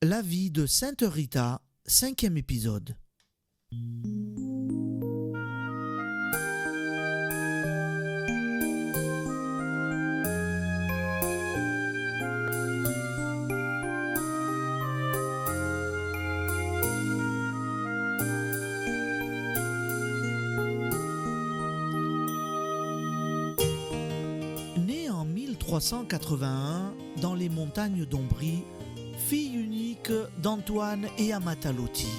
La vie de Sainte Rita, 5e épisode. Née en 1381 dans les montagnes d'Ombrie, fille unique d'Antoine et Amata Lotti,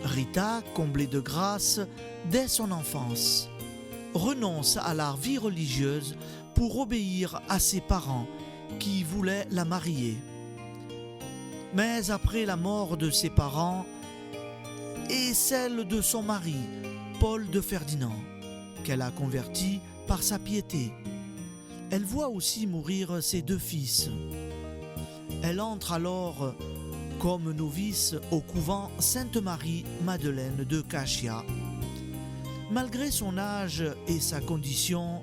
Rita, comblée de grâce dès son enfance, renonce à la vie religieuse pour obéir à ses parents qui voulaient la marier. Mais après la mort de ses parents et celle de son mari, Paul de Ferdinand, qu'elle a converti par sa piété, elle voit aussi mourir ses 2 fils. Elle entre alors comme novice au couvent Sainte-Marie-Madeleine de Cachia. Malgré son âge et sa condition,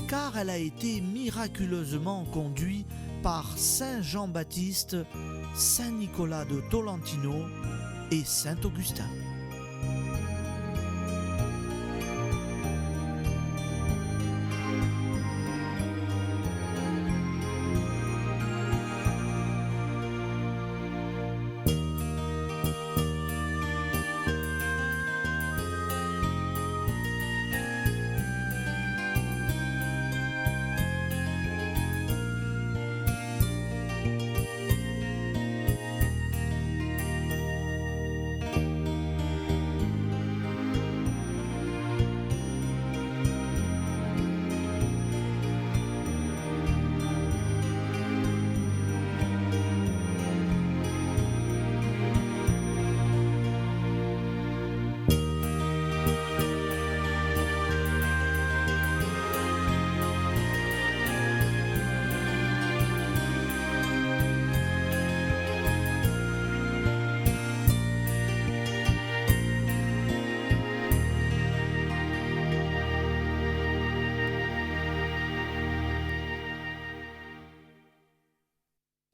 car elle a été miraculeusement conduite par Saint Jean-Baptiste, Saint Nicolas de Tolentino et Saint Augustin.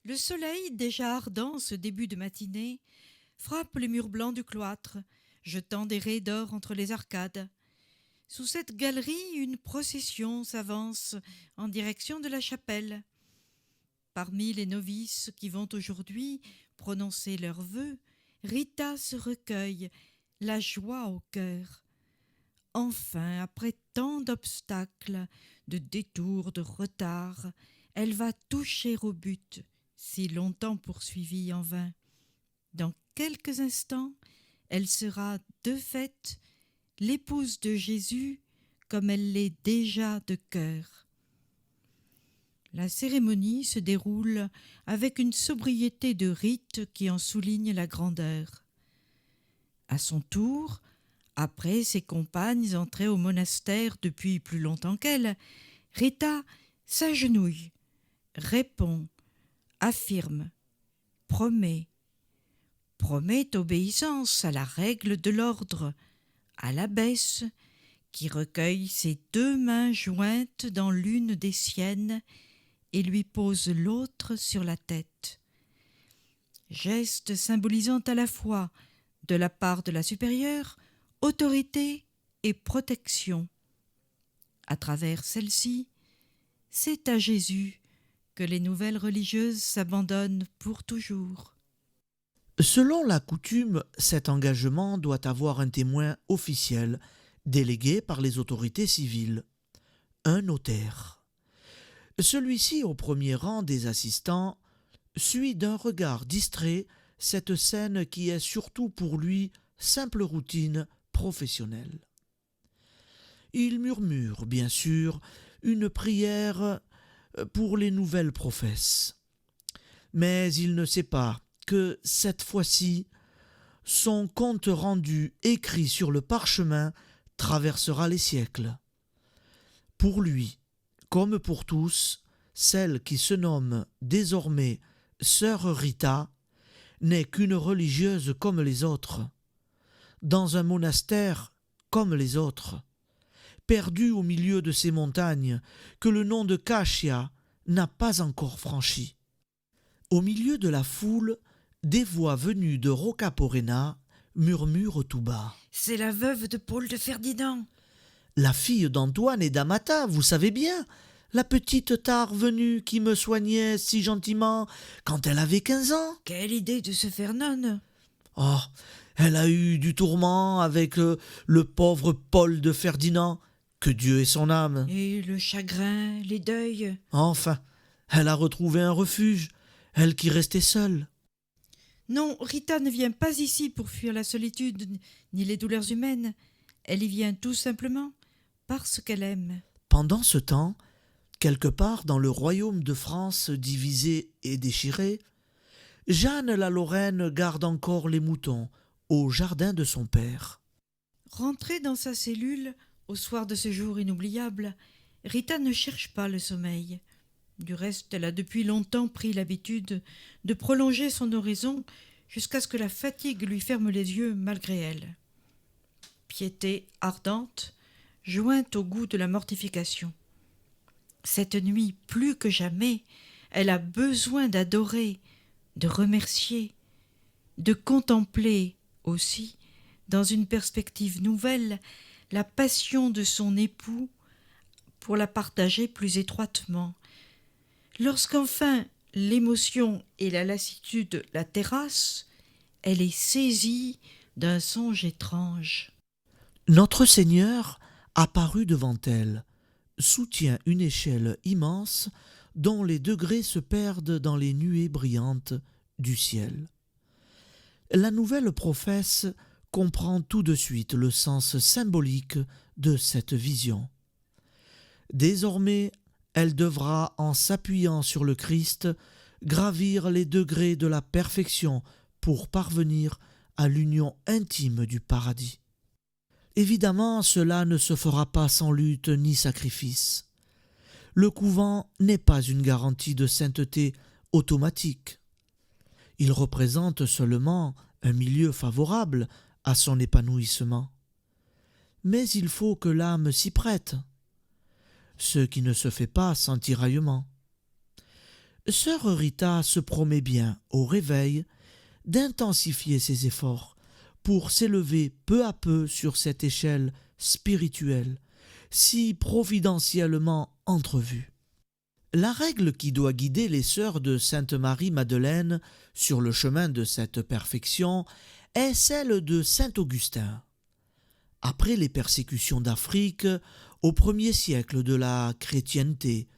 Le soleil, déjà ardent ce début de matinée, frappe les murs blancs du cloître, jetant des raies d'or entre les arcades. Sous cette galerie, une procession s'avance en direction de la chapelle. Parmi les novices qui vont aujourd'hui prononcer leurs vœux, Rita se recueille, la joie au cœur. Enfin, après tant d'obstacles, de détours, de retards, elle va toucher au but, si longtemps poursuivie en vain. Dans quelques instants, elle sera de fait l'épouse de Jésus comme elle l'est déjà de cœur. La cérémonie se déroule avec une sobriété de rite qui en souligne la grandeur. À son tour, après ses compagnes entrées au monastère depuis plus longtemps qu'elle, Rita s'agenouille, répond, affirme, promet obéissance à la règle de l'ordre, à l'abbesse qui recueille ses 2 mains jointes dans l'une des siennes et lui pose l'autre sur la tête. Geste symbolisant à la fois, de la part de la supérieure, autorité et protection. À travers celle-ci, c'est à Jésus que les nouvelles religieuses s'abandonnent pour toujours. Selon la coutume, cet engagement doit avoir un témoin officiel, délégué par les autorités civiles, un notaire. Celui-ci, au premier rang des assistants, suit d'un regard distrait cette scène qui est surtout pour lui simple routine professionnelle. Il murmure, bien sûr, une prière pour les nouvelles professes. Mais il ne sait pas que, cette fois-ci, son compte rendu écrit sur le parchemin traversera les siècles. Pour lui, comme pour tous, celle qui se nomme désormais Sœur Rita n'est qu'une religieuse comme les autres, dans un monastère comme les autres, perdue au milieu de ces montagnes que le nom de Cachia n'a pas encore franchies. Au milieu de la foule, des voix venues de Roccaporena murmurent tout bas. « C'est la veuve de Paul de Ferdinand. La fille d'Antoine et d'Amata, vous savez bien, la petite tare venue qui me soignait si gentiment quand elle avait 15 ans. Quelle idée de se faire nonne. Oh, elle a eu du tourment avec le pauvre Paul de Ferdinand, que Dieu ait son âme. Et le chagrin, les deuils. Enfin, elle a retrouvé un refuge, elle qui restait seule. Non, Rita ne vient pas ici pour fuir la solitude ni les douleurs humaines. Elle y vient tout simplement parce qu'elle aime. » Pendant ce temps, quelque part dans le royaume de France divisé et déchiré, Jeanne la Lorraine garde encore les moutons au jardin de son père. Rentrée dans sa cellule, au soir de ce jour inoubliable, Rita ne cherche pas le sommeil. Du reste, elle a depuis longtemps pris l'habitude de prolonger son oraison jusqu'à ce que la fatigue lui ferme les yeux malgré elle. Piété ardente, jointe au goût de la mortification. Cette nuit, plus que jamais, elle a besoin d'adorer, de remercier, de contempler aussi, dans une perspective nouvelle, la passion de son époux pour la partager plus étroitement. Lorsqu'enfin l'émotion et la lassitude la terrassent, elle est saisie d'un songe étrange. Notre Seigneur, apparu devant elle, soutient une échelle immense dont les degrés se perdent dans les nuées brillantes du ciel. La nouvelle professe comprend tout de suite le sens symbolique de cette vision. Désormais, elle devra, en s'appuyant sur le Christ, gravir les degrés de la perfection pour parvenir à l'union intime du paradis. Évidemment, cela ne se fera pas sans lutte ni sacrifice. Le couvent n'est pas une garantie de sainteté automatique. Il représente seulement un milieu favorable à son épanouissement. Mais il faut que l'âme s'y prête, ce qui ne se fait pas sans tiraillement. Sœur Rita se promet bien, au réveil, d'intensifier ses efforts pour s'élever peu à peu sur cette échelle spirituelle, si providentiellement entrevue. La règle qui doit guider les sœurs de Sainte Marie-Madeleine sur le chemin de cette perfection est celle de saint Augustin. Après les persécutions d'Afrique, au 1er siècle de la chrétienté,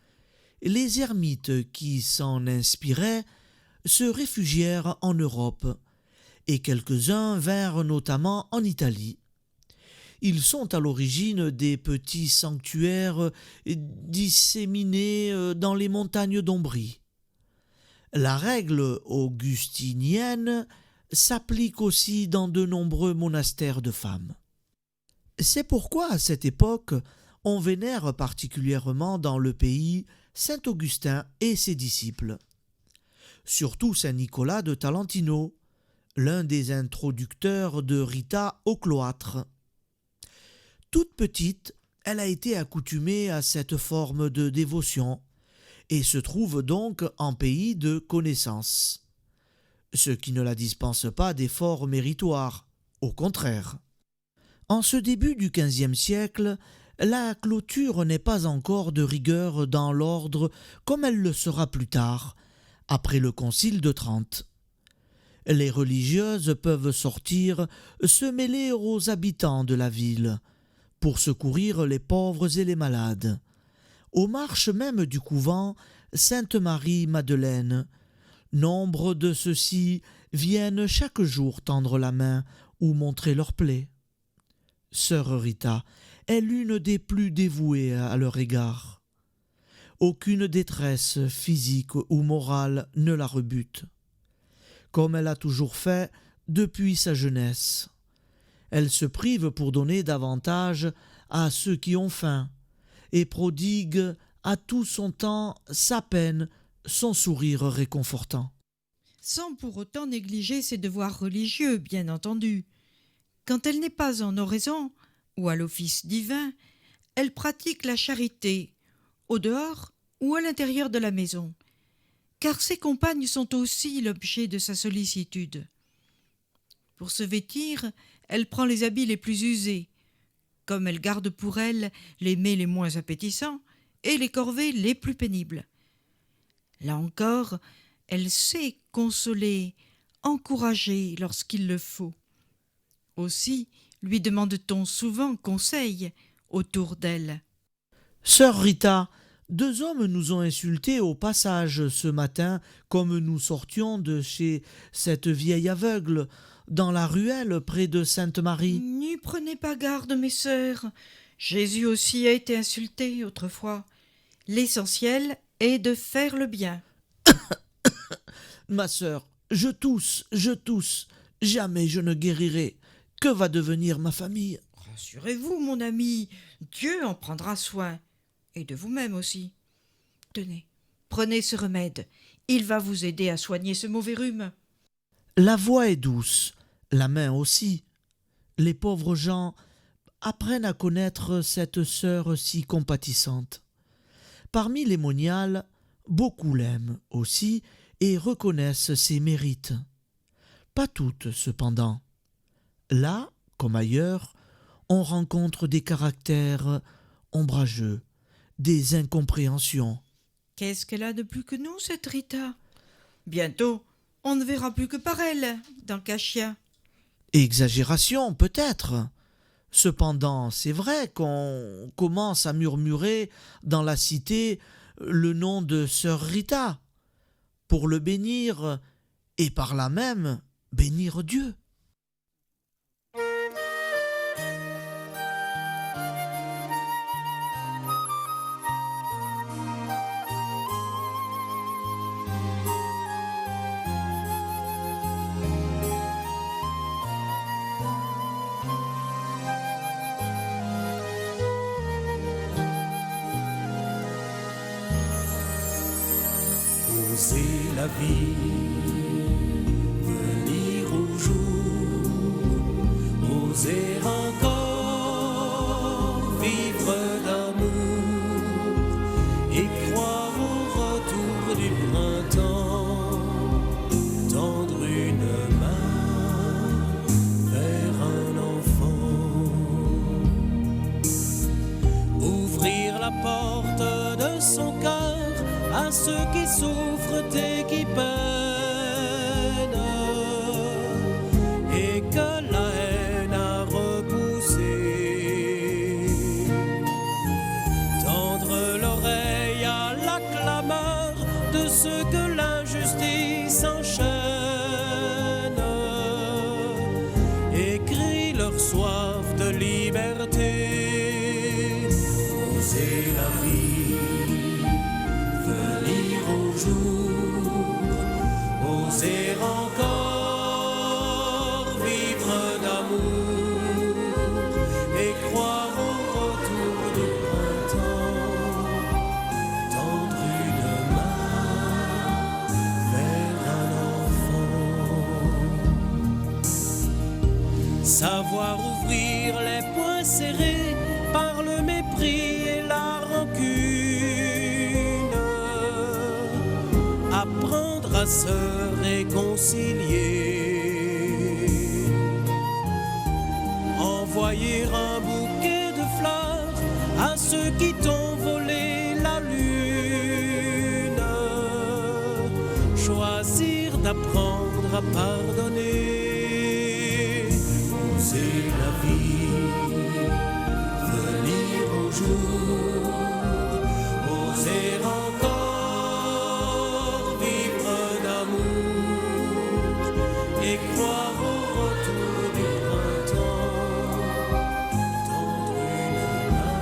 les ermites qui s'en inspiraient se réfugièrent en Europe, et quelques-uns vinrent notamment en Italie. Ils sont à l'origine des petits sanctuaires disséminés dans les montagnes d'Ombrie. La règle augustinienne s'applique aussi dans de nombreux monastères de femmes. C'est pourquoi, à cette époque, on vénère particulièrement dans le pays saint Augustin et ses disciples. Surtout saint Nicolas de Talentino, l'un des introducteurs de Rita au cloître. Toute petite, elle a été accoutumée à cette forme de dévotion et se trouve donc en pays de connaissance, ce qui ne la dispense pas d'efforts méritoires, au contraire. En ce début du XVe siècle, la clôture n'est pas encore de rigueur dans l'ordre comme elle le sera plus tard, après le Concile de Trente. Les religieuses peuvent sortir, se mêler aux habitants de la ville, pour secourir les pauvres et les malades. Aux marches même du couvent Sainte-Marie-Madeleine, nombre de ceux-ci viennent chaque jour tendre la main ou montrer leurs plaies. Sœur Rita est l'une des plus dévouées à leur égard. Aucune détresse physique ou morale ne la rebute, comme elle a toujours fait depuis sa jeunesse. Elle se prive pour donner davantage à ceux qui ont faim, et prodigue à tout son temps sa peine, son sourire réconfortant. Sans pour autant négliger ses devoirs religieux, bien entendu. Quand elle n'est pas en oraison ou à l'office divin, elle pratique la charité, au dehors ou à l'intérieur de la maison. car ses compagnes sont aussi l'objet de sa sollicitude. Pour se vêtir, elle prend les habits les plus usés, comme elle garde pour elle les mets les moins appétissants et les corvées les plus pénibles. Là encore, elle sait consoler, encourager lorsqu'il le faut. Aussi lui demande-t-on souvent conseil autour d'elle. Sœur Rita, 2 hommes nous ont insultés au passage ce matin, comme nous sortions de chez cette vieille aveugle, dans la ruelle près de Sainte-Marie. N'y prenez pas garde, mes sœurs. Jésus aussi a été insulté autrefois. L'essentiel est de faire le bien. Ma sœur, je tousse, jamais je ne guérirai. Que va devenir ma famille? Rassurez-vous, mon ami, Dieu en prendra soin, et de vous-même aussi. Tenez, prenez ce remède, il va vous aider à soigner ce mauvais rhume. La voix est douce, la main aussi. Les pauvres gens apprennent à connaître cette sœur si compatissante. Parmi les moniales, beaucoup l'aiment aussi et reconnaissent ses mérites. Pas toutes, cependant. Là, comme ailleurs, on rencontre des caractères ombrageux, des incompréhensions. Qu'est-ce qu'elle a de plus que nous, cette Rita? Bientôt, on ne verra plus que par elle, dans Cachia. Exagération, peut-être. Cependant, c'est vrai qu'on commence à murmurer dans la cité le nom de sœur Rita, pour le bénir, et par là même bénir Dieu. Oser la vie, venir au jour, oser encore vivre d'amour et croire au retour du printemps, tendre une main vers un enfant, ouvrir la porte de son cœur à ceux qui souffrent et qui peinent, et que la haine a repoussé. Tendre l'oreille à la clameur de ceux que l'injustice enchaîne, et crie leur soif de liberté. Oser la vie, venir au jour, oser encore vivre d'amour et croire au retour du printemps, tendre une main vers un enfant, savoir ouvrir les poings serrés par le mépris et la rancune, apprendre à se réconcilier, envoyer un bouquet de fleurs à ceux qui t'ont volé la lune, choisir d'apprendre à pardonner, oser la vie, venir au jour, oser encore vivre d'amour et croire au retour du printemps, tendre une main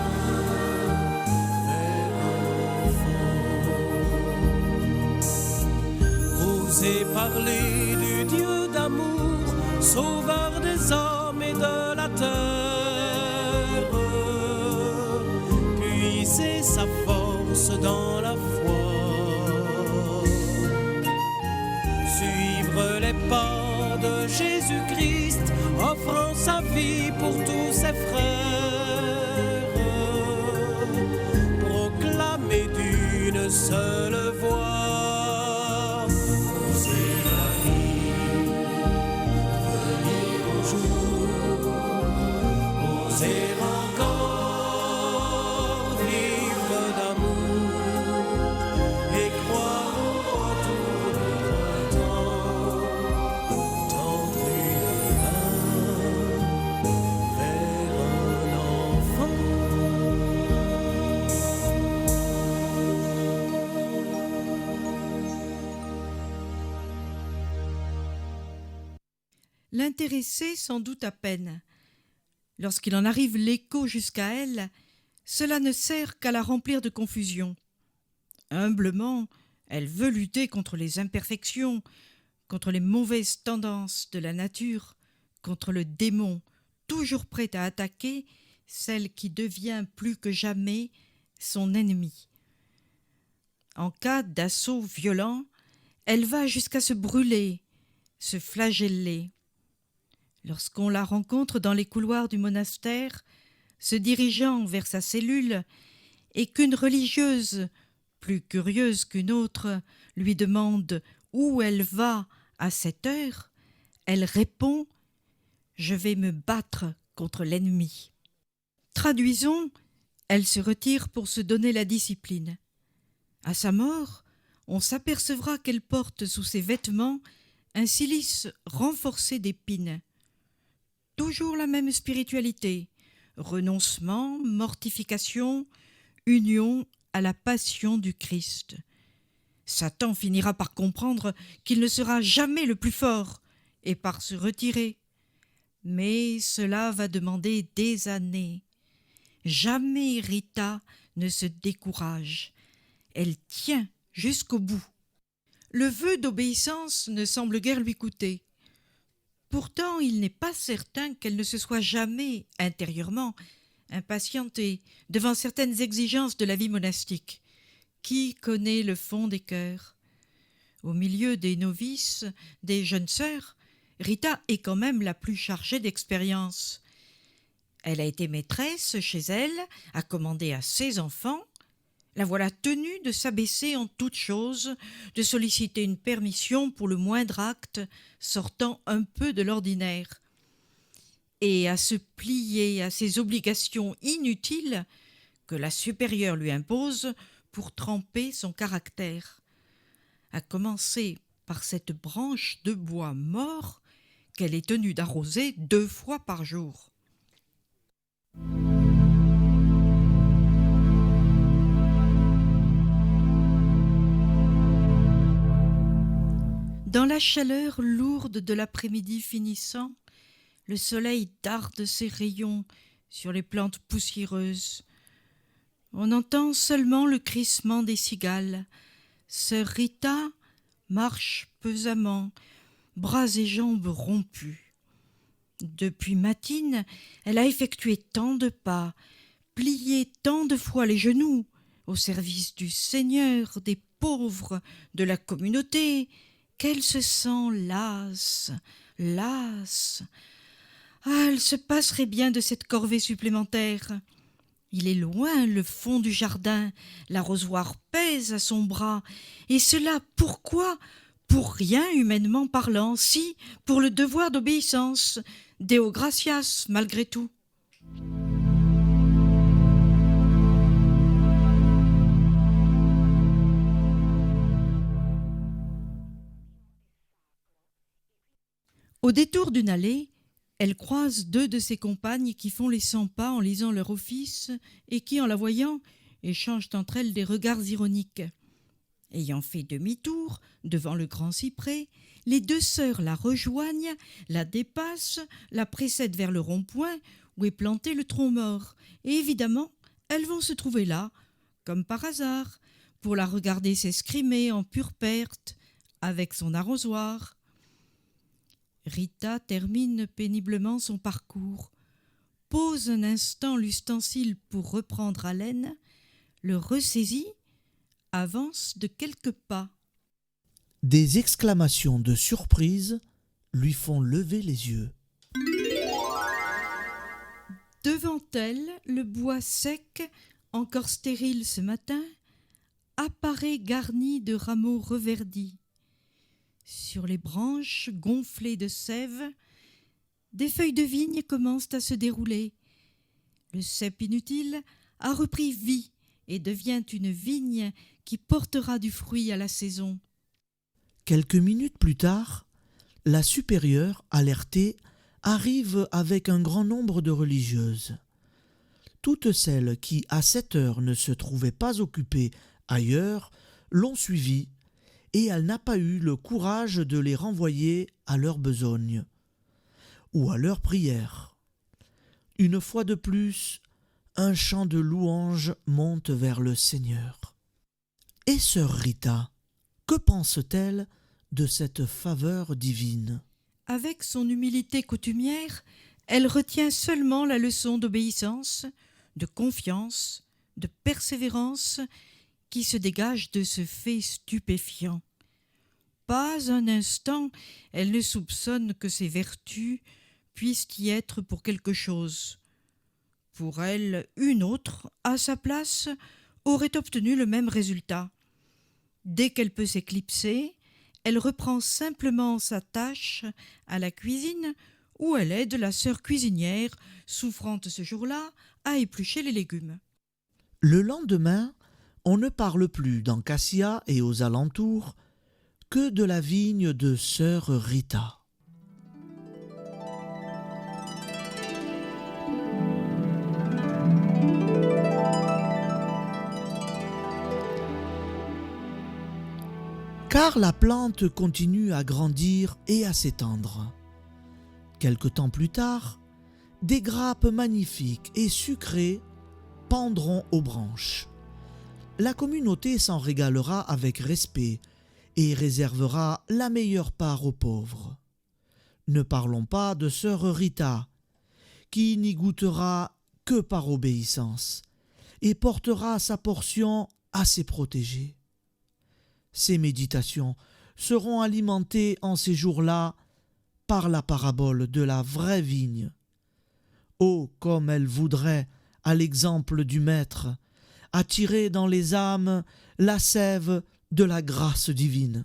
vers un enfant, oser parler du Dieu d'amour, sauveur des hommes et de la terre, puiser sa force dans la foi, suivre les pas de Jésus-Christ, offrant sa vie pour tous ses frères, proclamer d'une seule voix, l'intéressait sans doute à peine. Lorsqu'il en arrive l'écho jusqu'à elle, cela ne sert qu'à la remplir de confusion. Humblement, elle veut lutter contre les imperfections, contre les mauvaises tendances de la nature, contre le démon, toujours prêt à attaquer celle qui devient plus que jamais son ennemie. En cas d'assaut violent, elle va jusqu'à se brûler, se flageller. Lorsqu'on la rencontre dans les couloirs du monastère, se dirigeant vers sa cellule, et qu'une religieuse, plus curieuse qu'une autre, lui demande où elle va à cette heure, elle répond « Je vais me battre contre l'ennemi ». Traduisons, elle se retire pour se donner la discipline. À sa mort, on s'apercevra qu'elle porte sous ses vêtements un cilice renforcé d'épines. Toujours la même spiritualité, renoncement, mortification, union à la passion du Christ. Satan finira par comprendre qu'il ne sera jamais le plus fort et par se retirer. Mais cela va demander des années. Jamais Rita ne se décourage. Elle tient jusqu'au bout. Le vœu d'obéissance ne semble guère lui coûter. Pourtant, il n'est pas certain qu'elle ne se soit jamais, intérieurement, impatientée devant certaines exigences de la vie monastique. Qui connaît le fond des cœurs? Au milieu des novices, des jeunes sœurs, Rita est quand même la plus chargée d'expérience. Elle a été maîtresse chez elle, a commandé à ses enfants. La voilà tenue de s'abaisser en toutes choses, de solliciter une permission pour le moindre acte sortant un peu de l'ordinaire, et à se plier à ces obligations inutiles que la supérieure lui impose pour tremper son caractère, à commencer par cette branche de bois mort qu'elle est tenue d'arroser 2 fois par jour. Dans la chaleur lourde de l'après-midi finissant, le soleil darde ses rayons sur les plantes poussiéreuses. On entend seulement le crissement des cigales. Sœur Rita marche pesamment, bras et jambes rompus. Depuis matine, elle a effectué tant de pas, plié tant de fois les genoux au service du Seigneur, des pauvres, de la communauté, qu'elle se sent lasse, lasse. Ah, elle se passerait bien de cette corvée supplémentaire. Il est loin le fond du jardin, l'arrosoir pèse à son bras, et cela pourquoi? Pour rien humainement parlant, si pour le devoir d'obéissance, Deo gratias malgré tout. Au détour d'une allée, elle croise 2 de ses compagnes qui font les 100 pas en lisant leur office et qui, en la voyant, échangent entre elles des regards ironiques. Ayant fait demi-tour devant le grand cyprès, les 2 sœurs la rejoignent, la dépassent, la précèdent vers le rond-point où est planté le tronc mort. Et évidemment, elles vont se trouver là, comme par hasard, pour la regarder s'escrimer en pure perte avec son arrosoir. Rita termine péniblement son parcours, pose un instant l'ustensile pour reprendre haleine, le ressaisit, avance de quelques pas. Des exclamations de surprise lui font lever les yeux. Devant elle, le bois sec, encore stérile ce matin, apparaît garni de rameaux reverdis. Sur les branches gonflées de sève, des feuilles de vigne commencent à se dérouler. Le cep inutile a repris vie et devient une vigne qui portera du fruit à la saison. Quelques minutes plus tard, la supérieure, alertée, arrive avec un grand nombre de religieuses. Toutes celles qui, à cette heure, ne se trouvaient pas occupées ailleurs, l'ont suivie, et elle n'a pas eu le courage de les renvoyer à leur besogne. ou à leur prière. Une fois de plus, un chant de louange monte vers le Seigneur. Et sœur Rita, que pense-t-elle de cette faveur divine? Avec son humilité coutumière, elle retient seulement la leçon d'obéissance, de confiance, de persévérance qui se dégage de ce fait stupéfiant. Pas un instant elle ne soupçonne que ses vertus puissent y être pour quelque chose. Pour elle, une autre, à sa place, aurait obtenu le même résultat. Dès qu'elle peut s'éclipser, elle reprend simplement sa tâche à la cuisine où elle aide la sœur cuisinière, souffrante ce jour-là, à éplucher les légumes. Le lendemain, on ne parle plus dans Cassia et aux alentours que de la vigne de sœur Rita. Car la plante continue à grandir et à s'étendre. Quelque temps plus tard, des grappes magnifiques et sucrées pendront aux branches. La communauté s'en régalera avec respect et réservera la meilleure part aux pauvres. Ne parlons pas de sœur Rita, qui n'y goûtera que par obéissance et portera sa portion à ses protégés. Ces méditations seront alimentées en ces jours-là par la parabole de la vraie vigne. Oh, comme elle voudrait, à l'exemple du Maître, attirer dans les âmes la sève de la grâce divine.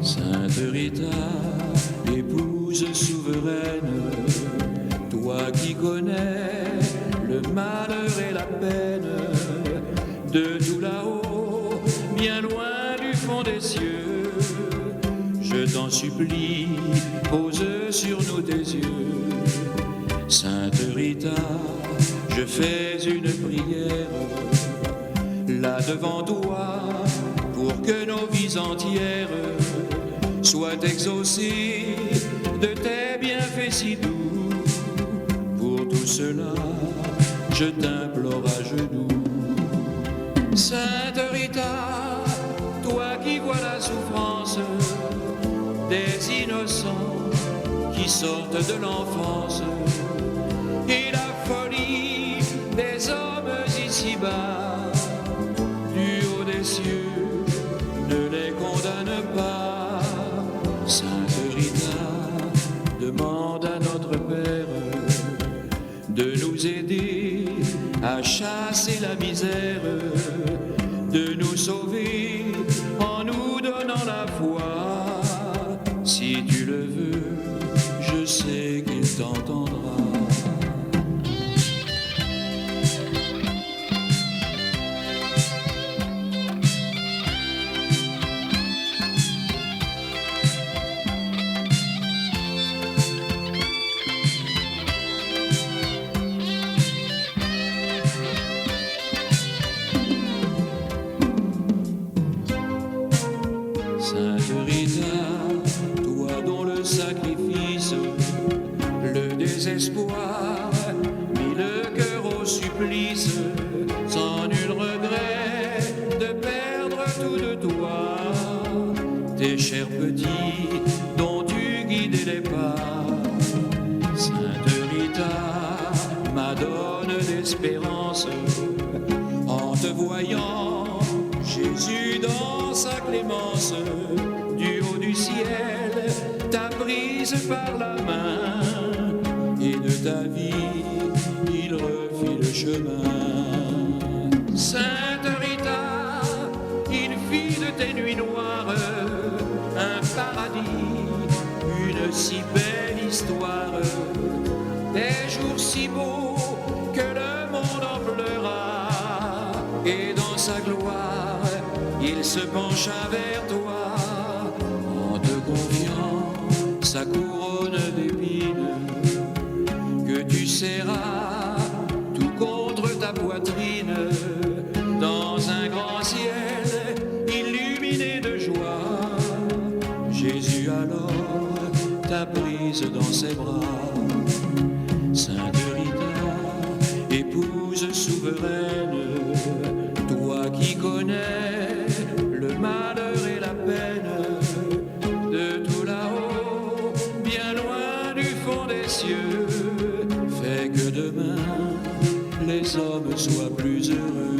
Sainte Rita, épouse souveraine, toi qui connais le malheur et la peine, de tout là-haut, bien loin du fond des cieux, je t'en supplie, pose sur nous tes yeux. Sainte Rita, je fais une prière, là devant toi, pour que nos vies entières soient exaucées de tes bienfaits si doux. Pour tout cela, je t'implore à genoux. Sainte Rita, toi qui vois la souffrance des innocents qui sortent de l'enfance et la folie des hommes ici-bas, du haut des cieux, ne les condamne pas. Sainte Rita, demande à notre Père de nous aider à chasser la misère, de nous sauver en nous donnant la foi. Si tu le veux, je sais qu'il t'entendra. Sainte Rita, toi dont le sacrifice, le désespoir, mit le cœur au supplice, sans nul regret de perdre tout de toi, tes chers petits dont tu guidais les pas. Sainte Rita, madone d'espérance, en te voyant, Jésus dans sa clémence, du haut du ciel, t'a prise par la main, et de ta vie, il refit le chemin. Sainte Rita, il fit de tes nuits noires un paradis, une si belle histoire. Des et se pencha vers toi en te confiant sa couronne d'épines que tu serras tout contre ta poitrine dans un grand ciel illuminé de joie. Jésus alors t'a prise dans ses bras. Sainte Rita, épouse souveraine, toi qui connais le malheur et la peine, de tout là-haut, bien loin du fond des cieux, fais que demain les hommes soient plus heureux.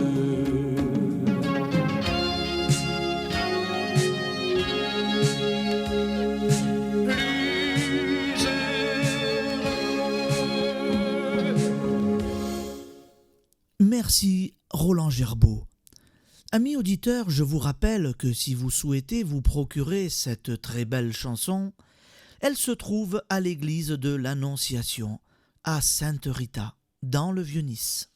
Merci Roland Gerbaud. Amis auditeurs, je vous rappelle que si vous souhaitez vous procurer cette très belle chanson, elle se trouve à l'église de l'Annonciation, à Sainte-Rita, dans le Vieux-Nice.